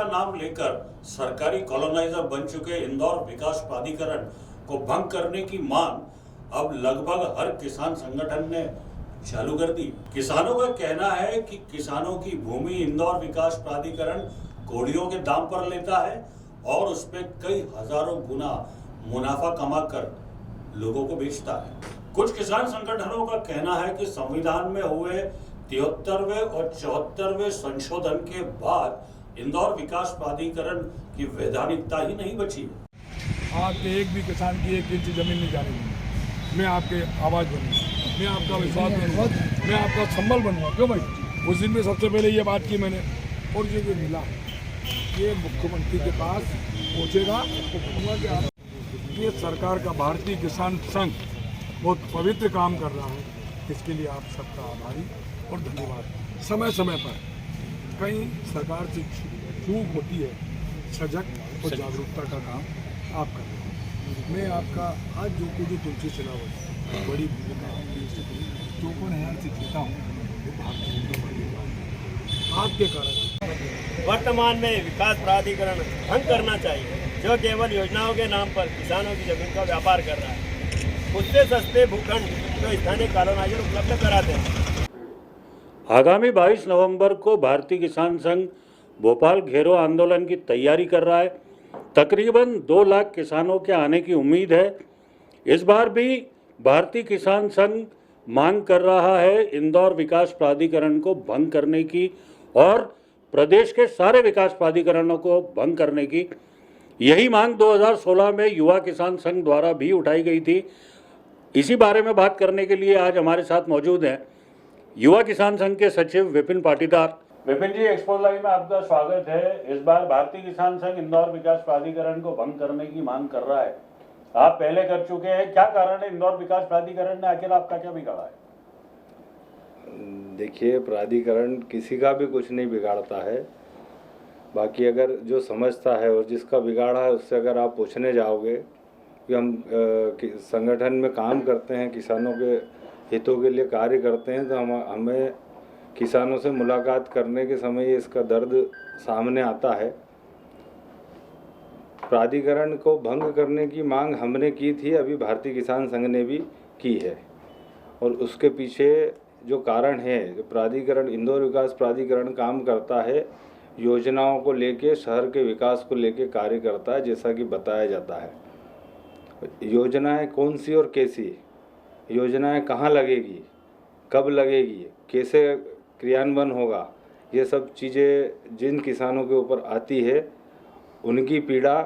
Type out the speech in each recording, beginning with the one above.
का नाम लेकर सरकारी कॉलोनाइजर बन चुके इंदौर विकास प्राधिकरण को भंग करने की मांग अब लगभग हर किसान संगठन ने चालू कर दी। किसानों का कहना है कि किसानों की भूमि इंदौर विकास प्राधिकरण कोड़ियों के दाम पर लेता है और उस पर कई हजारों गुना मुनाफा कमाकर लोगों को बेचता है। कुछ किसान संगठनों का कहना है कि संविधान में हुए 73वें और 74वें संशोधन के बाद इंदौर विकास प्राधिकरण की वैधानिकता ही नहीं बची है। आपके एक भी किसान की 1 इंच जमीन नहीं जाने। मैं आपके आवाज बनूंगा, मैं आपका विश्वास बनूंगा, मैं आपका संबल बनूंगा। क्यों भाई? उस दिन में सबसे पहले ये बात की मैंने, और ये जो मिला ये मुख्यमंत्री के पास पहुंचेगा तो कहूँगा कि आप ये सरकार का भारतीय किसान संघ बहुत पवित्र काम कर रहा है। इसके लिए आप सबका आभारी और धन्यवाद। समय समय पर कहीं सरकार से चूक होती है, सजग और जागरूकता का काम आप कर रहे हैं। मैं आपका आज जो कुछ तुलसी सिलावट बड़ी भूमिका 54,000 से जीता हूँ, वो भारतीय जनता पार्टी आपके कारण। वर्तमान में विकास प्राधिकरण भंग करना चाहिए, जो केवल योजनाओं के नाम पर किसानों की जमीन का व्यापार कर रहा है। उससे सस्ते भूखंड तो स्थानीय कॉलोनाइजर उपलब्ध कराते हैं। आगामी 22 नवंबर को भारतीय किसान संघ भोपाल घेरो आंदोलन की तैयारी कर रहा है। तकरीबन 2 लाख किसानों के आने की उम्मीद है। इस बार भी भारतीय किसान संघ मांग कर रहा है इंदौर विकास प्राधिकरण को भंग करने की और प्रदेश के सारे विकास प्राधिकरणों को भंग करने की। यही मांग 2016 में युवा किसान संघ द्वारा भी उठाई गई थी। इसी बारे में बात करने के लिए आज हमारे साथ मौजूद हैं युवा किसान संघ के सचिव विपिन पाटीदार। विपिन जी, एक्सपो लाइव में आपका स्वागत है। इस बार भारतीय किसान संघ इंदौर विकास प्राधिकरण को भंग करने की मांग कर रहा है। आप पहले कर चुके हैं, क्या कारण है? इंदौर विकास प्राधिकरण ने आखिर आपका क्या बिगाड़ा है? देखिए, प्राधिकरण किसी का भी कुछ नहीं बिगाड़ता है। बाकी अगर जो समझता है और जिसका बिगाड़ा है उससे अगर आप पूछने जाओगे कि हम संगठन में काम करते हैं, किसानों के हितों के लिए कार्य करते हैं, तो हमें किसानों से मुलाकात करने के समय इसका दर्द सामने आता है। प्राधिकरण को भंग करने की मांग हमने की थी, अभी भारतीय किसान संघ ने भी की है। और उसके पीछे जो कारण है, जो प्राधिकरण इंदौर विकास प्राधिकरण काम करता है, योजनाओं को लेके, शहर के विकास को लेके कार्य करता है, जैसा कि बताया जाता है। योजनाएं कौन सी और कैसी, योजनाएं कहाँ लगेगी, कब लगेगी, कैसे क्रियान्वयन होगा, ये सब चीज़ें जिन किसानों के ऊपर आती है, उनकी पीड़ा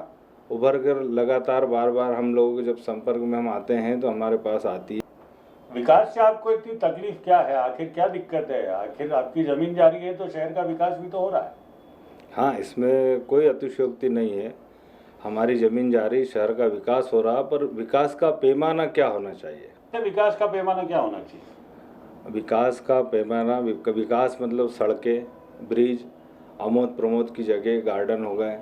उभर कर लगातार बार बार हम लोग जब संपर्क में हम आते हैं तो हमारे पास आती है। विकास से आपको इतनी तकलीफ क्या है? आखिर क्या दिक्कत है? आखिर आपकी जमीन जा रही है तो शहर का विकास भी तो हो रहा है। हाँ, इसमें कोई अतिशयोक्ति नहीं है। हमारी ज़मीन जा रही, शहर का विकास हो रहा, पर विकास का पैमाना क्या होना चाहिए? विकास का पैमाना क्या होना चाहिए? विकास का पैमाना, विकास मतलब सड़कें, ब्रिज, आमोद प्रमोद की जगह, गार्डन हो गए,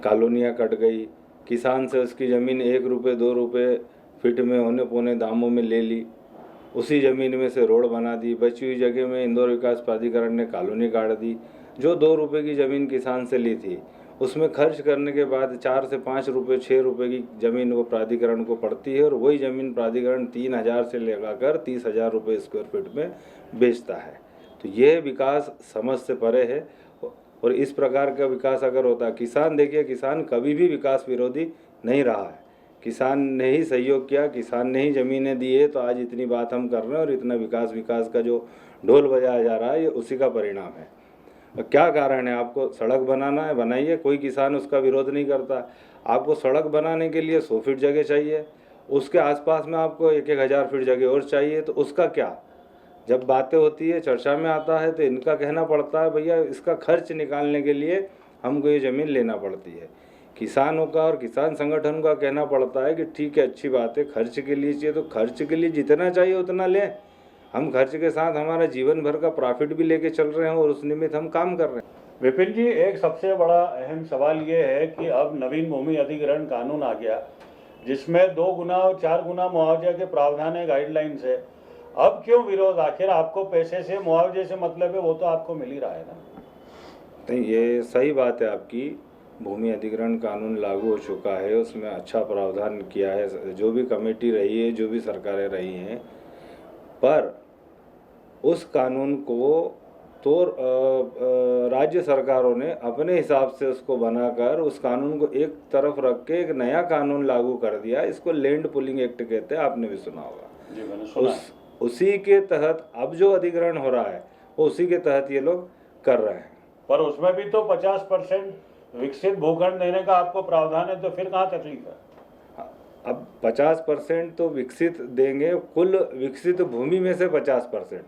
कॉलोनियाँ कट गई, किसान से उसकी ज़मीन 1 रुपये 2 रुपये फीट में होने पौने दामों में ले ली, उसी ज़मीन में से रोड बना दी, बची हुई जगह में इंदौर विकास प्राधिकरण ने कॉलोनी काट दी। जो 2 रुपये की ज़मीन किसान से ली थी, उसमें खर्च करने के बाद 4 से 5 रुपये 6 रुपये की ज़मीन वो प्राधिकरण को पड़ती है, और वही ज़मीन प्राधिकरण 3,000 से लगाकर 30,000 रुपये स्क्वायर फीट में बेचता है। तो ये विकास समझ से परे है। और इस प्रकार का विकास अगर होता, किसान देखिए, किसान कभी भी विकास विरोधी नहीं रहा है। किसान ने ही सहयोग किया, किसान ने ही ज़मीनें दी है, तो आज इतनी बात हम कर रहे हैं और इतना विकास का जो ढोल बजाया जा रहा है, ये उसी का परिणाम है। क्या कारण है? आपको सड़क बनाना है, बनाइए, कोई किसान उसका विरोध नहीं करता। आपको सड़क बनाने के लिए 100 फीट जगह चाहिए, उसके आसपास में आपको 1-1 हज़ार फीट जगह और चाहिए, तो उसका क्या? जब बातें होती है, चर्चा में आता है, तो इनका कहना पड़ता है भैया इसका खर्च निकालने के लिए हमको ये ज़मीन लेना पड़ती है। किसानों का और किसान संगठन का कहना पड़ता है कि ठीक है, अच्छी बात है, खर्च के लिए चाहिए तो खर्च के लिए जितना चाहिए उतना लें। हम खर्च के साथ हमारा जीवन भर का प्रॉफिट भी लेके चल रहे हैं और उस निमित्त हम काम कर रहे हैं। विपिन जी, एक सबसे बड़ा अहम सवाल ये है कि अब नवीन भूमि अधिग्रहण कानून आ गया, जिसमें 2 गुना और 4 गुना मुआवजे के प्रावधान है, गाइडलाइंस है। अब क्यों विरोध? आखिर आपको पैसे से, मुआवजे से मतलब है, वो तो आपको मिल ही रहा है ना। नहीं, ये सही बात है आपकी। भूमि अधिग्रहण कानून लागू हो चुका है, उसमें अच्छा प्रावधान किया है, जो भी कमेटी रही है, जो भी सरकारें रही हैं, पर उस कानून को तो राज्य सरकारों ने अपने हिसाब से उसको बनाकर उस कानून को एक तरफ रख के एक नया कानून लागू कर दिया। इसको लैंड पुलिंग एक्ट कहते हैं, आपने भी सुना होगा। जी, मैंने सुना है। उसी के तहत अब जो अधिग्रहण हो रहा है वो उसी के तहत ये लोग कर रहे हैं। पर उसमें भी तो 50% विकसित भूखंड देने का आपको प्रावधान है, तो फिर कहाँ तकलीफ है? अब 50% तो विकसित देंगे, कुल विकसित भूमि में से 50%।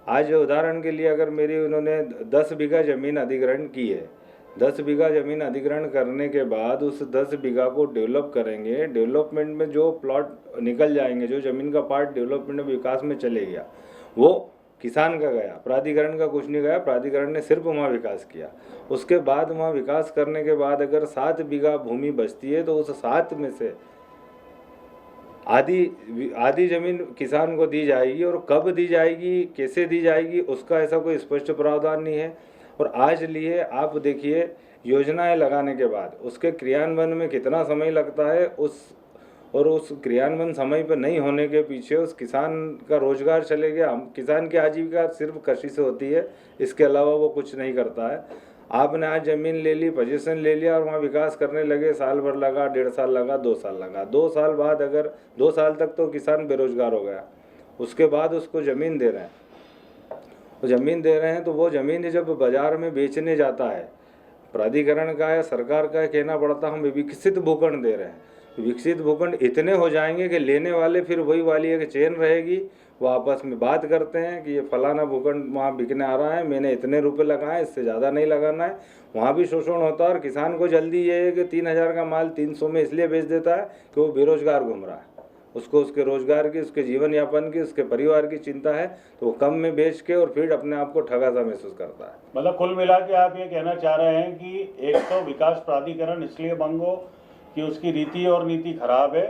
आज उदाहरण के लिए अगर मेरी उन्होंने 10 बीघा ज़मीन अधिग्रहण की है, 10 बीघा ज़मीन अधिग्रहण करने के बाद उस 10 बीघा को डेवलप करेंगे। डेवलपमेंट में जो प्लॉट निकल जाएंगे, जो ज़मीन का पार्ट डेवलपमेंट विकास में चले गया, वो किसान का गया, प्राधिकरण का कुछ नहीं गया। प्राधिकरण ने सिर्फ वहाँ विकास किया। उसके बाद वहाँ विकास करने के बाद अगर 7 बीघा भूमि बचती है तो उस 7 में से आधी ज़मीन किसान को दी जाएगी, और कब दी जाएगी, कैसे दी जाएगी, उसका ऐसा कोई स्पष्ट प्रावधान नहीं है। और आज लिए आप देखिए, योजनाएं लगाने के बाद उसके क्रियान्वयन में कितना समय लगता है, उस क्रियान्वयन समय पर नहीं होने के पीछे उस किसान का रोजगार चले गया। किसान की आजीविका सिर्फ कृषि से होती है, इसके अलावा वो कुछ नहीं करता है। आपने आज ज़मीन ले ली, पोजीशन ले लिया और वहाँ विकास करने लगे, साल भर लगा, 1.5 साल लगा, 2 साल लगा। 2 साल बाद अगर 2 साल तक तो किसान बेरोजगार हो गया, उसके बाद उसको ज़मीन दे रहे हैं, वो ज़मीन दे रहे हैं तो वो ज़मीन जब बाज़ार में बेचने जाता है, प्राधिकरण का या सरकार का कहना पड़ता हम विकसित भूखंड दे रहे हैं। विकसित भूखंड इतने हो जाएंगे कि लेने वाले फिर वही वाली एक चेन रहेगी, वो आपस में बात करते हैं कि ये फलाना भूखंड वहाँ बिकने आ रहा है, मैंने इतने रुपए लगाए, इससे ज़्यादा नहीं लगाना है। वहाँ भी शोषण होता है और किसान को जल्दी ये है कि 3000 का माल 300 में इसलिए बेच देता है कि वो बेरोजगार घूम रहा है, उसको उसके रोजगार की, उसके जीवन यापन की, उसके परिवार की चिंता है, तो वो कम में बेच के और फिर अपने आप को ठगा सा महसूस करता है। मतलब कुल मिला के आप ये कहना चाह रहे हैं कि एक तो विकास प्राधिकरण इसलिए भंग हो कि उसकी रीति और नीति खराब है,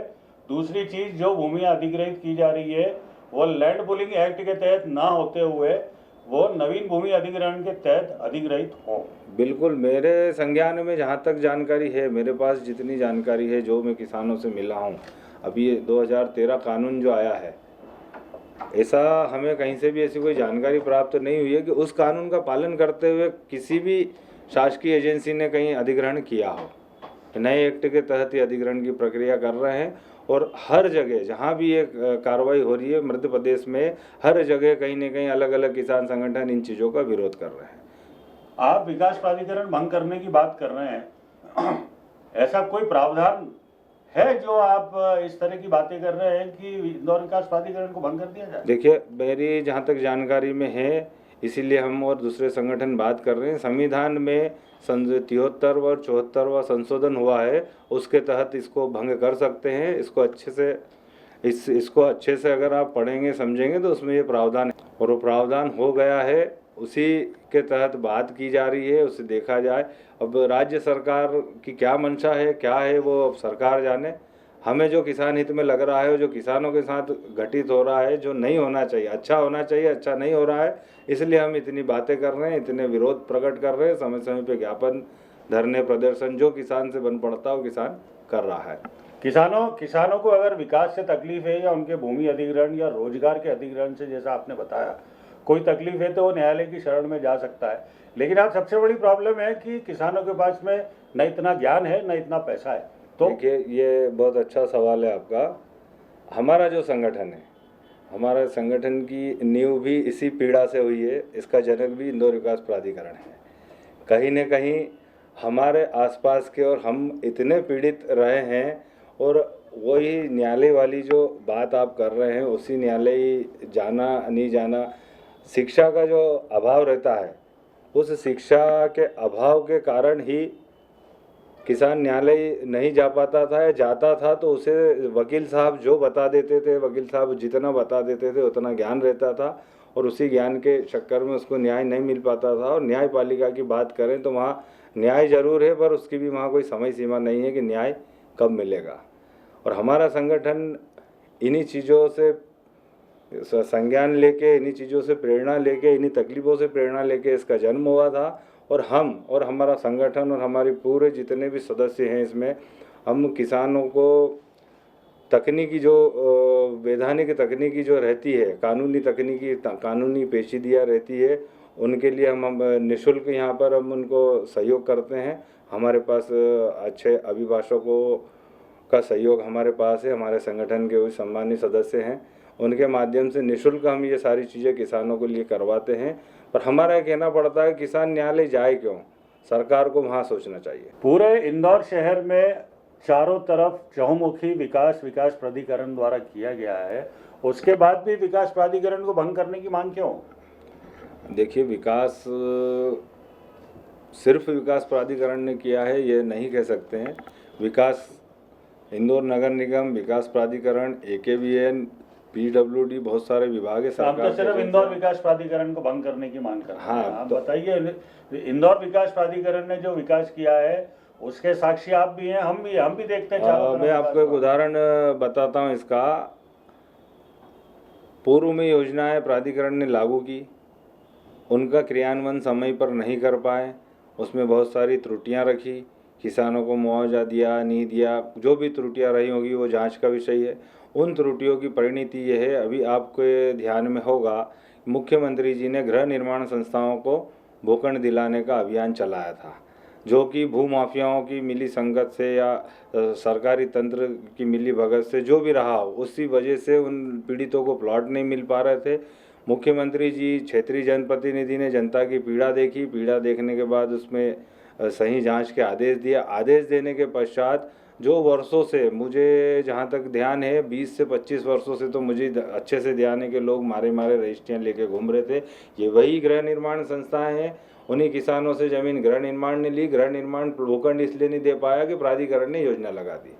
दूसरी चीज जो भूमि अधिग्रहित की जा रही है वो लैंड पुलिंग एक्ट के तहत ना होते हुए वो नवीन भूमि अधिग्रहण के तहत अधिग्रहित हो। बिल्कुल, मेरे संज्ञान में जहाँ तक जानकारी है, मेरे पास जितनी जानकारी है, जो मैं किसानों से मिला हूँ, अभी ये 2013 कानून जो आया है, ऐसा हमें कहीं से भी ऐसी कोई जानकारी प्राप्त नहीं हुई है कि उस कानून का पालन करते हुए किसी भी शासकीय एजेंसी ने कहीं अधिग्रहण किया हो। नए एक्ट के तहत ही अधिग्रहण की प्रक्रिया कर रहे हैं, और हर जगह जहाँ भी ये कार्रवाई हो रही है मध्य प्रदेश में, हर जगह कहीं न कहीं अलग अलग किसान संगठन इन चीज़ों का विरोध कर रहे हैं। आप विकास प्राधिकरण भंग करने की बात कर रहे हैं, ऐसा कोई प्रावधान है जो आप इस तरह की बातें कर रहे हैं कि इंदौर विकास प्राधिकरण को भंग कर दिया जाए? देखिए, मेरी जहाँ तक जानकारी में है, इसीलिए हम और दूसरे संगठन बात कर रहे हैं। संविधान में 73 और 74वां संशोधन हुआ है, उसके तहत इसको भंग कर सकते हैं। इसको अच्छे से अगर आप पढ़ेंगे समझेंगे तो उसमें ये प्रावधान है, और वो प्रावधान हो गया है, उसी के तहत बात की जा रही है, उसे देखा जाए। अब राज्य सरकार की क्या मंशा है, क्या है, वो अब सरकार जाने। हमें जो किसान हित में लग रहा है, जो किसानों के साथ घटित हो रहा है, जो नहीं होना चाहिए, अच्छा होना चाहिए, अच्छा नहीं हो रहा है, इसलिए हम इतनी बातें कर रहे हैं, इतने विरोध प्रकट कर रहे हैं। समय समय पे ज्ञापन, धरने, प्रदर्शन जो किसान से बन पड़ता है वो किसान कर रहा है। किसानों को अगर विकास से तकलीफ है या उनके भूमि अधिग्रहण या रोजगार के अधिग्रहण से, जैसा आपने बताया, कोई तकलीफ है तो वो न्यायालय की शरण में जा सकता है। लेकिन आज सबसे बड़ी प्रॉब्लम है कि किसानों के पास में न इतना ज्ञान है, न इतना पैसा है। तो देखिए, ये बहुत अच्छा सवाल है आपका। हमारा जो संगठन है, हमारे संगठन की नींव भी इसी पीड़ा से हुई है। इसका जनक भी इंदौर विकास प्राधिकरण है। कहीं न कहीं हमारे आसपास के और हम इतने पीड़ित रहे हैं, और वही न्यायालय वाली जो बात आप कर रहे हैं, उसी न्यायालय जाना नहीं जाना, शिक्षा का जो अभाव रहता है, उस शिक्षा के अभाव के कारण ही किसान न्यायालय नहीं जा पाता था, या जाता था तो उसे वकील साहब जो बता देते थे, वकील साहब जितना बता देते थे उतना ज्ञान रहता था, और उसी ज्ञान के चक्कर में उसको न्याय नहीं मिल पाता था। और न्यायपालिका की बात करें तो वहाँ न्याय जरूर है, पर उसकी भी वहाँ कोई समय सीमा नहीं है कि न्याय कब मिलेगा। और हमारा संगठन इन्हीं चीज़ों से संज्ञान लेके, इन्हीं चीज़ों से प्रेरणा लेके, इन्हीं तकलीफ़ों से प्रेरणा लेके इसका जन्म हुआ था, और हम और हमारा संगठन और हमारे पूरे जितने भी सदस्य हैं इसमें, हम किसानों को तकनीकी जो वैधानिक तकनीकी जो रहती है, कानूनी पेचीदियाँ रहती है, उनके लिए हम निःशुल्क यहाँ पर हम उनको सहयोग करते हैं। हमारे पास अच्छे अभिभाषकों का सहयोग हमारे पास है, हमारे संगठन के वो सम्मानित सदस्य हैं, उनके माध्यम से निःशुल्क हम ये सारी चीज़ें किसानों के लिए करवाते हैं। पर हमारा ये कहना पड़ता है किसान न्यायालय जाए क्यों, सरकार को वहाँ सोचना चाहिए। पूरे इंदौर शहर में चारों तरफ चहुमुखी विकास प्राधिकरण द्वारा किया गया है, उसके बाद भी विकास प्राधिकरण को भंग करने की मांग क्यों? देखिए, विकास सिर्फ विकास प्राधिकरण ने किया है ये नहीं कह सकते हैं। विकास इंदौर नगर निगम, विकास प्राधिकरण, AKBN, PWD, बहुत सारे विभाग है हम तो सिर्फ इंदौर विकास प्राधिकरण को भंग करने की मांग करते हैं। आप बताइए, इंदौर विकास प्राधिकरण ने जो विकास किया है उसके साक्षी आप भी हैं, हम भी देखते हैं चारों तरफ। मैं आपको एक उदाहरण बताता हूँ इसका। पूर्व में योजनाएं प्राधिकरण ने लागू की, उनका क्रियान्वयन समय पर नहीं कर पाए, उसमें बहुत सारी त्रुटियां रखी, किसानों को मुआवजा दिया नहीं दिया, जो भी त्रुटियां रही होगी वो जांच का विषय है। उन त्रुटियों की परिणति ये है, अभी आपके ध्यान में होगा, मुख्यमंत्री जी ने गृह निर्माण संस्थाओं को भूखंड दिलाने का अभियान चलाया था, जो कि भूमाफियाओं की मिली संगत से या सरकारी तंत्र की मिली भगत से जो भी रहा हो, उसी वजह से उन पीड़ितों को प्लॉट नहीं मिल पा रहे थे। मुख्यमंत्री जी, क्षेत्रीय जनप्रतिनिधि ने जनता की पीड़ा देखी, पीड़ा देखने के बाद उसमें सही जांच के आदेश दिया। आदेश देने के पश्चात जो वर्षों से, मुझे जहां तक ध्यान है 20 से 25 वर्षों से तो मुझे अच्छे से ध्यान है कि लोग मारे रजिस्ट्रियाँ लेके घूम रहे थे, ये वही गृह निर्माण संस्थाएं हैं। उन्हीं किसानों से ज़मीन गृह निर्माण ने ली। गृह निर्माण भूखंड इसलिए नहीं दे पाया कि प्राधिकरण ने योजना लगा दी।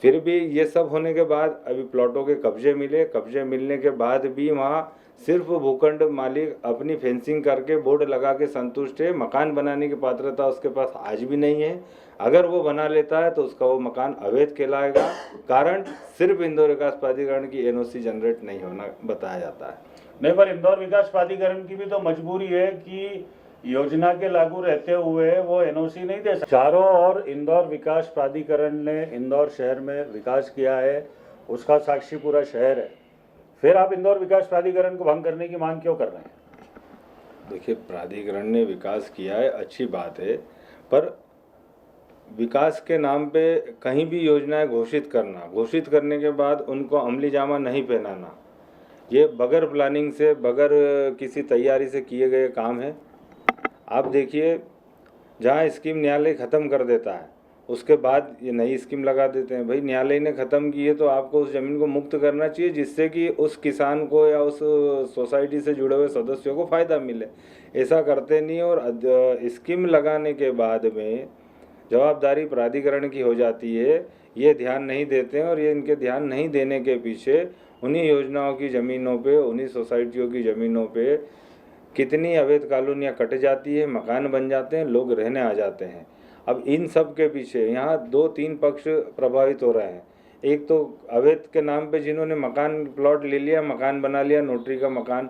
फिर भी ये सब होने के बाद अभी प्लॉटों के कब्जे मिले, कब्जे मिलने के बाद भी वहाँ सिर्फ भूखंड मालिक अपनी फेंसिंग करके बोर्ड लगा के संतुष्ट है। मकान बनाने की पात्रता उसके पास आज भी नहीं है। अगर वो बना लेता है तो उसका वो मकान अवैध कहलाएगा। कारण सिर्फ इंदौर विकास प्राधिकरण की NOC जनरेट नहीं होना बताया जाता है। नहीं, पर इंदौर विकास प्राधिकरण की भी तो मजबूरी है कि योजना के लागू रहते हुए वो NOC नहीं दे सकता। चारों ओर इंदौर विकास प्राधिकरण ने इंदौर शहर में विकास किया है, उसका साक्षी पूरा शहर है, फिर आप इंदौर विकास प्राधिकरण को भंग करने की मांग क्यों कर रहे हैं? देखिए, प्राधिकरण ने विकास किया है, अच्छी बात है, पर विकास के नाम पे कहीं भी योजनाएं घोषित करने के बाद उनको अमली जामा नहीं पहनाना, ये बगैर प्लानिंग से, बगैर किसी तैयारी से किए गए काम है। आप देखिए, जहाँ स्कीम न्यायालय ख़त्म कर देता है उसके बाद ये नई स्कीम लगा देते हैं। भाई, न्यायालय ने ख़त्म की है तो आपको उस ज़मीन को मुक्त करना चाहिए, जिससे कि उस किसान को या उस सोसाइटी से जुड़े हुए सदस्यों को फ़ायदा मिले। ऐसा करते नहीं, और स्कीम लगाने के बाद में जवाबदारी प्राधिकरण की हो जाती है, ये ध्यान नहीं देते हैं। और ये इनके ध्यान नहीं देने के पीछे उन्हीं योजनाओं की ज़मीनों पे, उन्हीं सोसाइटियों की ज़मीनों पे कितनी अवैध कॉलोनियाँ कट जाती है, मकान बन जाते हैं, लोग रहने आ जाते हैं। अब इन सब के पीछे यहाँ 2-3 पक्ष प्रभावित हो रहे हैं। एक तो अवैध के नाम पे जिन्होंने मकान प्लॉट ले लिया, मकान बना लिया, नोटरी का मकान,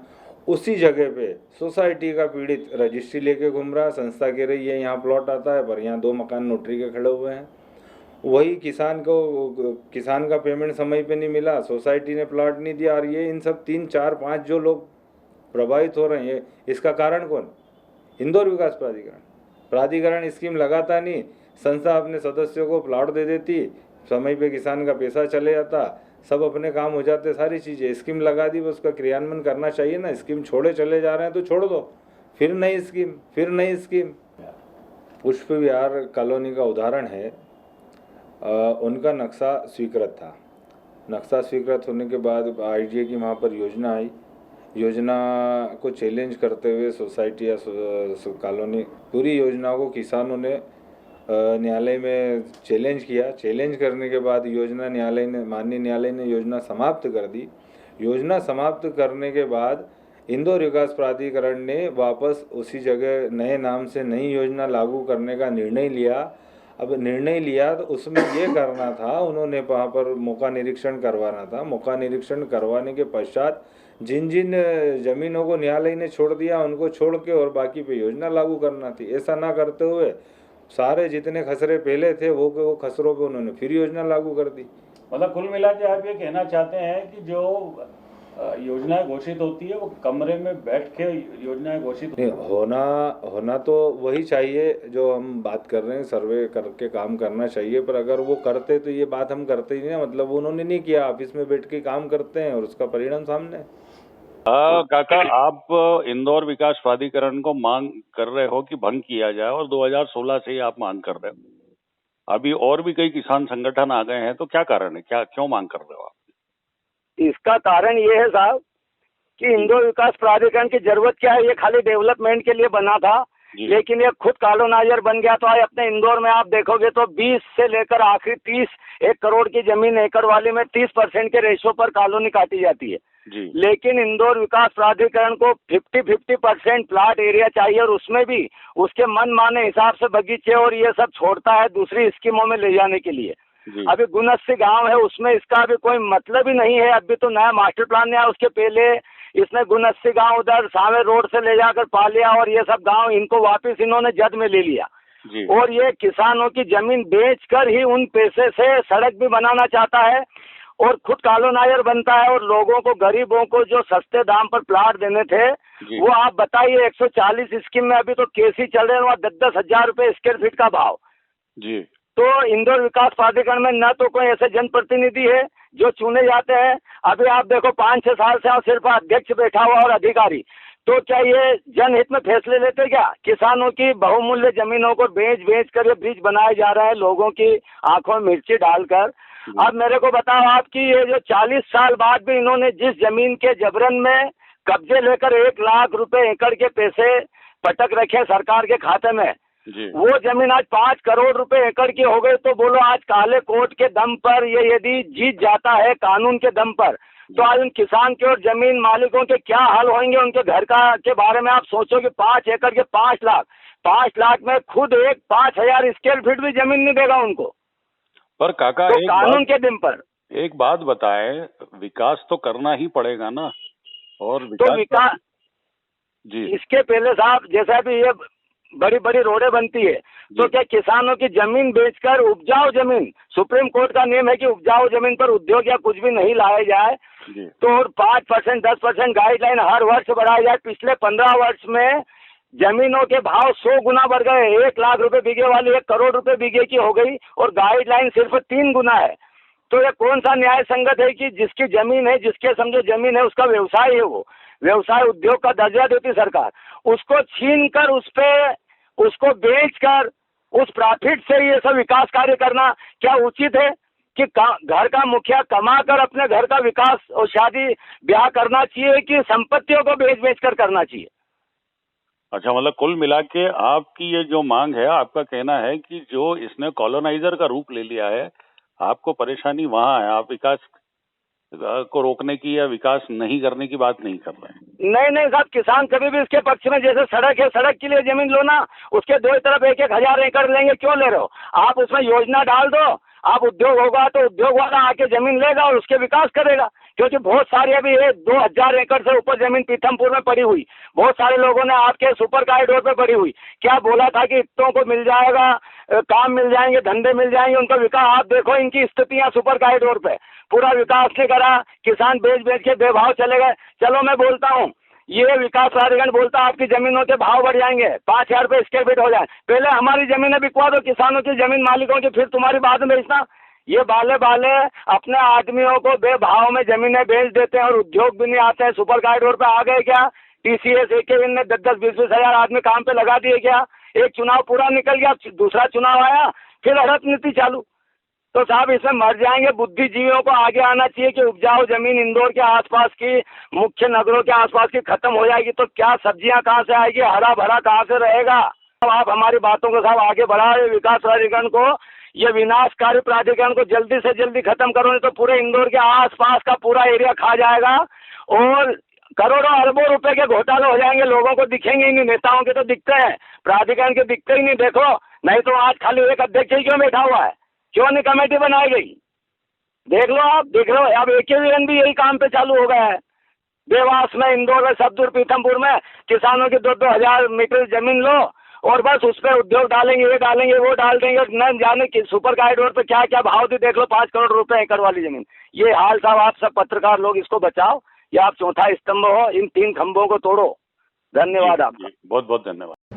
उसी जगह पे सोसाइटी का पीड़ित रजिस्ट्री लेके घूम रहा, संस्था कह रही है यहाँ प्लॉट आता है, पर यहाँ 2 मकान नोटरी के खड़े हुए हैं। वही किसान का पेमेंट समय पे नहीं मिला, सोसाइटी ने प्लॉट नहीं दिया, और ये इन सब 3, 4, 5 जो लोग प्रभावित हो रहे हैं, इसका कारण कौन? इंदौर विकास प्राधिकरण स्कीम लगाता नहीं, संस्था अपने सदस्यों को प्लॉट दे देती, समय पे किसान का पैसा चले जाता, सब अपने काम हो जाते, सारी चीज़ें। स्कीम लगा दी, उसका क्रियान्वयन करना चाहिए ना। स्कीम छोड़े चले जा रहे हैं तो छोड़ दो, फिर नई स्कीम। पुष्प विहार कॉलोनी का उदाहरण है, उनका नक्शा स्वीकृत था। नक्शा स्वीकृत होने के बाद IGA की वहाँ पर योजना आई। योजना को चैलेंज करते हुए सोसाइटी या कॉलोनी, पूरी योजना को किसानों ने न्यायालय में चैलेंज किया। चैलेंज करने के बाद माननीय न्यायालय ने योजना समाप्त कर दी। योजना समाप्त करने के बाद इंदौर विकास प्राधिकरण ने वापस उसी जगह नए नाम से नई योजना लागू करने का निर्णय लिया। अब निर्णय लिया तो उसमें ये करना था, उन्होंने वहाँ पर मौका निरीक्षण करवाना था। मौका निरीक्षण करवाने के पश्चात जिन जिन जमीनों को न्यायालय ने छोड़ दिया उनको छोड़ के और बाकी पे योजना लागू करना थी। ऐसा ना करते हुए सारे जितने खसरे पहले थे वो खसरों पे उन्होंने फिर योजना लागू कर दी। मतलब कुल मिला के आप ये कहना चाहते हैं कि जो योजनाएं घोषित होती है वो कमरे में बैठ के योजनाएं घोषित नहीं होना तो वही चाहिए जो हम बात कर रहे हैं, सर्वे करके काम करना चाहिए। पर अगर वो करते तो ये बात हम करते ही नहीं ना, मतलब उन्होंने नहीं किया, ऑफिस में बैठ के काम करते हैं और उसका परिणाम सामने है। काका, आप इंदौर विकास प्राधिकरण को मांग कर रहे हो कि भंग किया जाए और 2016 से ही आप मांग कर रहे हो। अभी और भी कई किसान संगठन आ गए हैं, तो क्या कारण है, क्यों मांग कर रहे हो आप? इसका कारण ये है साहब कि इंदौर विकास प्राधिकरण की जरूरत क्या है, ये खाली डेवलपमेंट के लिए बना था, लेकिन ये खुद कॉलोनाइजर बन गया। तो आज अपने इंदौर में आप देखोगे तो 20 से लेकर आखिरी 30 1 करोड़ की जमीन एकड़ वाली में 30% के रेशो पर कॉलोनी काटी जाती है जी। लेकिन इंदौर विकास प्राधिकरण को 50% प्लाट एरिया चाहिए और उसमें भी उसके मन माने हिसाब से बगीचे और ये सब छोड़ता है दूसरी स्कीमों में ले जाने के लिए। अभी गुनस्सी गांव है, उसमें इसका अभी कोई मतलब ही नहीं है। अभी तो नया मास्टर प्लान नहीं आया, उसके पहले इसने गुनस्सी गांव उधर सावे रोड से ले जाकर पा लिया और ये सब गांव इनको वापस इन्होंने जद में ले लिया और ये किसानों की जमीन बेचकर ही उन पैसे से सड़क भी बनाना चाहता है और खुद कॉलोनाइजर बनता है और लोगों को, गरीबों को जो सस्ते दाम पर प्लाट देने थे वो आप बताइए 140 स्कीम में अभी तो केस ही चल रहे हैं, वहाँ 10-10 हजार रुपए स्क्वायर फीट का भाव जी। तो इंदौर विकास प्राधिकरण में न तो कोई ऐसे जनप्रतिनिधि है जो चुने जाते हैं। अभी आप देखो 5-6 साल से और सिर्फ अध्यक्ष बैठा हुआ और अधिकारी, तो क्या ये जनहित में फैसले लेते क्या? किसानों की बहुमूल्य जमीनों को बेच कर ये ब्रिज बनाए जा रहे हैं लोगों की आंखों में मिर्ची डालकर। अब मेरे को बताओ आप कि ये जो 40 साल बाद भी इन्होंने जिस जमीन के जबरन में कब्जे लेकर 1 लाख रुपए एकड़ के पैसे पटक रखे सरकार के खाते में, वो जमीन आज 5 करोड़ रुपए एकड़ की हो गई। तो बोलो आज काले कोर्ट के दम पर ये यदि जीत जाता है कानून के दम पर, तो आज उन किसान के और जमीन मालिकों के क्या हाल होंगे? उनके घर का के बारे में आप सोचो कि 5 एकड़ के 5 लाख में खुद एक 5000 स्क्वायर फीट भी जमीन नहीं देगा उनको। पर काका, तो कानून के दम पर एक बात बताएं, विकास तो करना ही पड़ेगा ना। और विकास जी, इसके पहले साहब जैसे अभी ये बड़ी बड़ी रोडें बनती है तो क्या किसानों की जमीन बेचकर उपजाऊ जमीन, सुप्रीम कोर्ट का नियम है कि उपजाऊ जमीन पर उद्योग या कुछ भी नहीं लाया जाए, तो 5% 10% गाइडलाइन हर वर्ष बढ़ाया जाए। पिछले 15 वर्ष में जमीनों के भाव 100 गुना बढ़ गए। 1 लाख रुपए बीघे वाली 1 करोड़ रुपए बीघे की हो गई और गाइडलाइन सिर्फ 3 गुना है। तो ये कौन सा न्याय संगत है कि जिसकी जमीन है, जिसके समझो जमीन है, उसका व्यवसाय है, वो व्यवसाय उद्योग का दर्जा देती सरकार, उसको छीन कर उसको बेचकर उस प्रॉफिट से ये सब विकास कार्य करना क्या उचित है? कि घर का मुखिया कमाकर अपने घर का विकास और शादी ब्याह करना चाहिए कि संपत्तियों को बेच कर करना चाहिए? अच्छा, मतलब कुल मिला के आपकी ये जो मांग है, आपका कहना है कि जो इसने कॉलोनाइजर का रूप ले लिया है, आपको परेशानी वहाँ है, आप विकास को रोकने की या विकास नहीं करने की बात नहीं कर रहे हैं। नहीं साहब, किसान कभी भी इसके पक्ष में, जैसे सड़क है, सड़क के लिए जमीन लो ना, उसके दो तरफ 1-1 हजार एकड़ लेंगे, क्यों ले रहे हो? आप उसमें योजना डाल दो, आप उद्योग होगा तो उद्योग वाला आके जमीन लेगा और उसके विकास करेगा। क्योंकि बहुत सारी अभी 2000 एकड़ से ऊपर जमीन पीथमपुर में पड़ी हुई, बहुत सारे लोगों ने आपके सुपर कॉरिडोर पे पड़ी हुई, क्या बोला था कि इतनों को मिल जाएगा, काम मिल जाएंगे, धंधे मिल जाएंगे, उनका विकास आप देखो इनकी स्थितियां सुपर कॉरिडोर पे, पूरा विकास नहीं करा, किसान बेच के बेभाव चले गए। चलो मैं बोलता हूँ, ये विकास प्राधिकरण बोलता है आपकी जमीनों के भाव बढ़ जाएंगे, 5000 रुपए स्क्वायर फीट हो जाए, पहले हमारी जमीनें बिकवा दो किसानों की जमीन मालिकों की, फिर तुम्हारी बाद में बेचना। ये बाले अपने आदमियों को बेभाव में जमीनें बेच देते हैं और उद्योग भी नहीं आते हैं। सुपर कॉरिडोर पे आ गए क्या? TCS एक ने 10-10 20-20 हजार आदमी काम पे लगा दिए क्या? एक चुनाव पूरा निकल गया, दूसरा चुनाव आया, फिर हड़प नीति चालू। तो साहब इसमें मर जाएंगे। बुद्धिजीवियों को आगे आना चाहिए कि उपजाऊ जमीन इंदौर के आसपास की, मुख्य नगरों के आसपास की खत्म हो जाएगी तो क्या सब्जियां कहाँ से आएगी, हरा भरा कहाँ से रहेगा? आप हमारी बातों को साहब आगे बढ़ाए, विकास प्राधिकरण को, ये विनाशकारी प्राधिकरण को जल्दी से जल्दी खत्म करो, नहीं तो पूरे इंदौर के आसपास का पूरा एरिया खा जाएगा और करोड़ों अरबों रुपए के घोटाले हो जाएंगे, लोगों को दिखेंगे ही नहीं। नेताओं के तो दिखते हैं, प्राधिकरण के दिखते ही नहीं। देखो, नहीं तो आज खाली एक अध्यक्ष ही क्यों बैठा हुआ है, क्यों नहीं कमेटी बनाई गई? देख लो, आप देख लो। अब AKVN भी यही काम पे चालू हो गया है। देवास में, इंदौर में, सब्दुर, पीथमपुर में किसानों की 2-2 हजार मीटर जमीन लो और बस उस पर उद्योग डालेंगे, ये डालेंगे, वो डाल देंगे। न जाने कि सुपर कॉरिडोर पे क्या क्या भाव थी, देख लो, 5 करोड़ रुपए एकड़ वाली जमीन। ये हाल साहब, आप सब पत्रकार लोग इसको बचाओ, या आप चौथा स्तंभ हो, इन 3 खंभों को तोड़ो। धन्यवाद आपका। बहुत बहुत धन्यवाद।